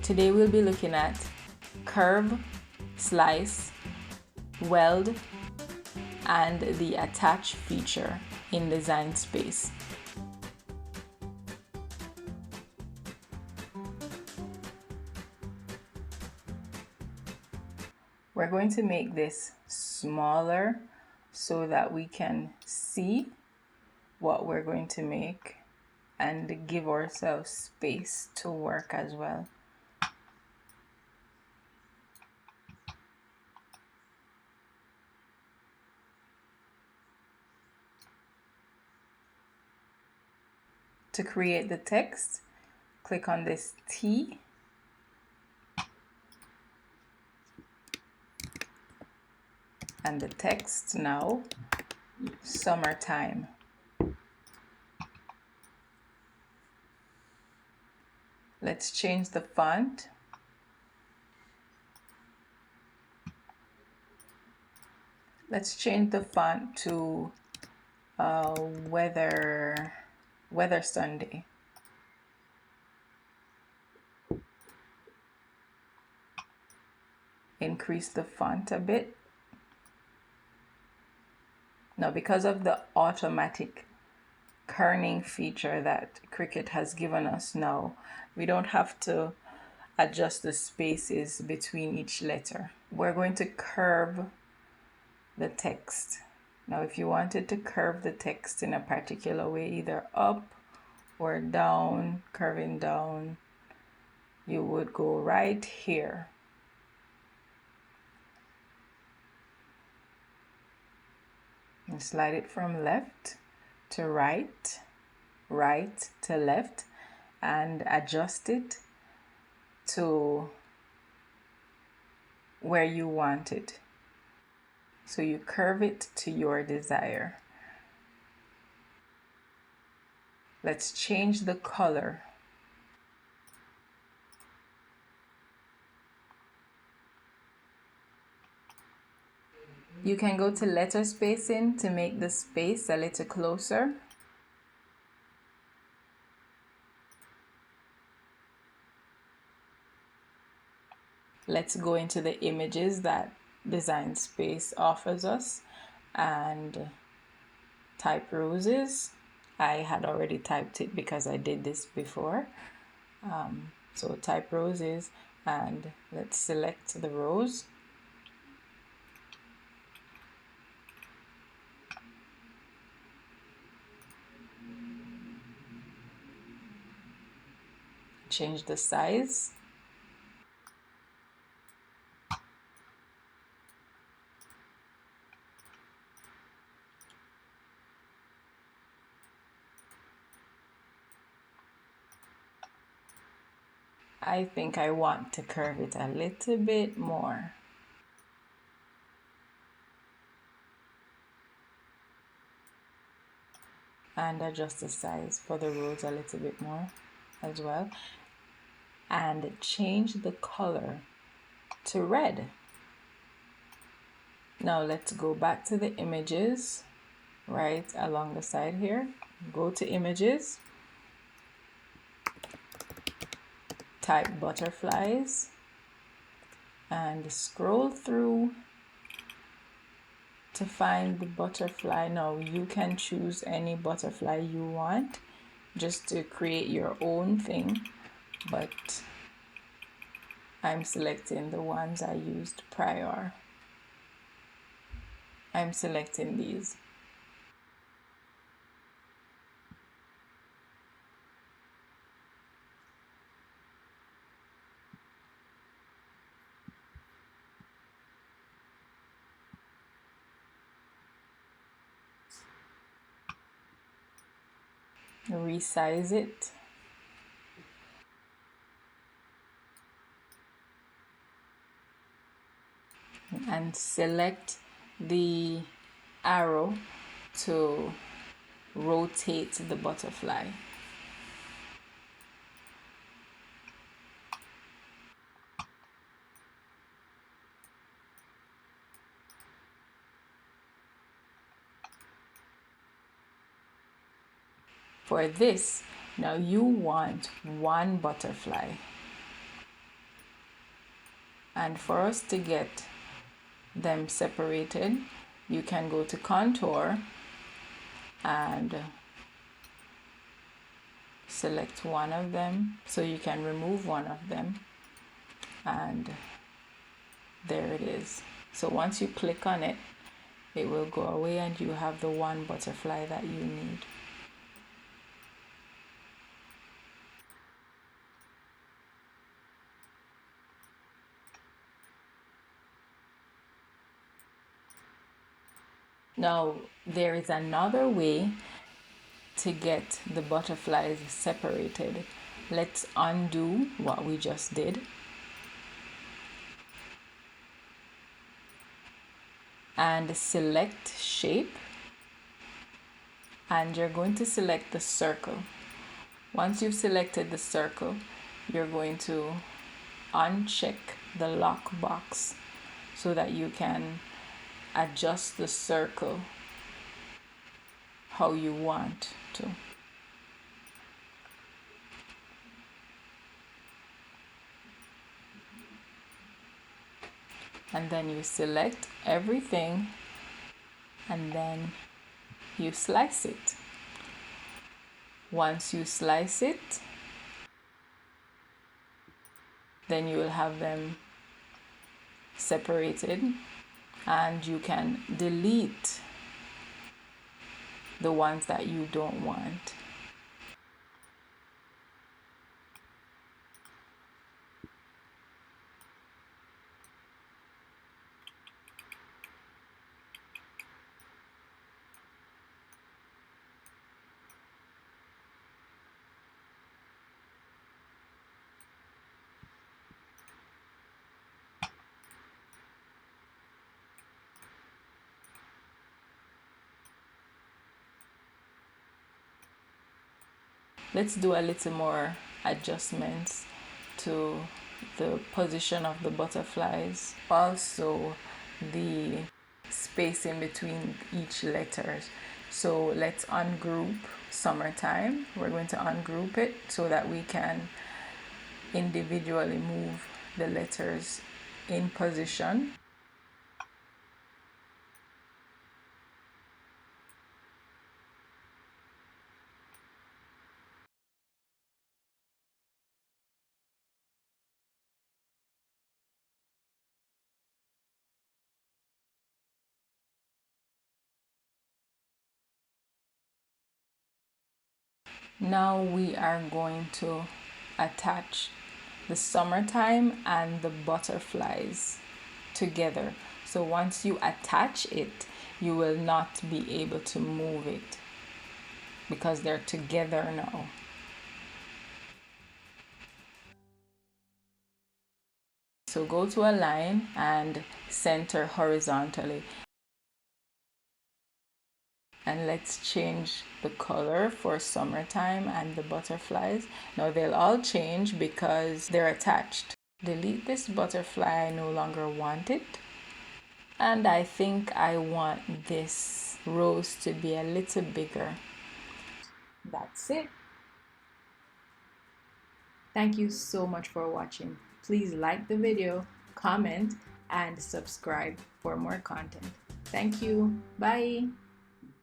Today we'll be looking at curve, slice, weld, and the attach feature in Design Space. We're going to make this smaller so that we can see what we're going to make and give ourselves space to work as well. To create the text, click on this T and the text now, summertime. Let's change the font. Let's change the font to Weather Sunday. Increase the font a bit. Now, because of the automatic kerning feature that Cricut has given us now, we don't have to adjust the spaces between each letter. We're going to curve the text. Now, if you wanted to curve the text in a particular way, either up or down, curving down, you would go right here. And slide it from left to right, right to left, and adjust it to where you want it. So you curve it to your desire. Let's change the color. You can go to letter spacing to make the space a little closer. Let's go into the images that Design Space offers us and type roses. I had already typed it because I did this before. So type roses and let's select the rose. Change the size. I think I want to curve it a little bit more. And adjust the size for the rose a little bit more as well. And change the color to red. Now let's go back to the images right along the side here. Go to images, type butterflies, and scroll through to find the butterfly. Now you can choose any butterfly you want just to create your own thing, but I'm selecting the ones I used prior. I'm selecting these. Resize it. And select the arrow to rotate the butterfly. For this, now you want one butterfly. And for us to get them separated, you can go to contour and select one of them, so you can remove one of them, and there it is. So once you click on it, it will go away and you have the one butterfly that you need. Now there is another way to get the butterflies separated. Let's undo what we just did and select shape, and you're going to select the circle. Once you've selected the circle, you're going to uncheck the lock box so that you can adjust the circle how you want to. And then you select everything and then you slice it. Once you slice it, then you will have them separated, and you can delete the ones that you don't want. Let's do a little more adjustments to the position of the butterflies. Also, the space in between each letters. So let's ungroup summertime. We're going to ungroup it so that we can individually move the letters in position. Now we are going to attach the summertime and the butterflies together. So once you attach it, you will not be able to move it because they're together now. So go to a line and center horizontally. And let's change the color for summertime and the butterflies. Now they'll all change because they're attached. Delete this butterfly, I no longer want it. And I think I want this rose to be a little bigger. That's it. Thank you so much for watching. Please like the video, comment, and subscribe for more content. Thank you. Bye.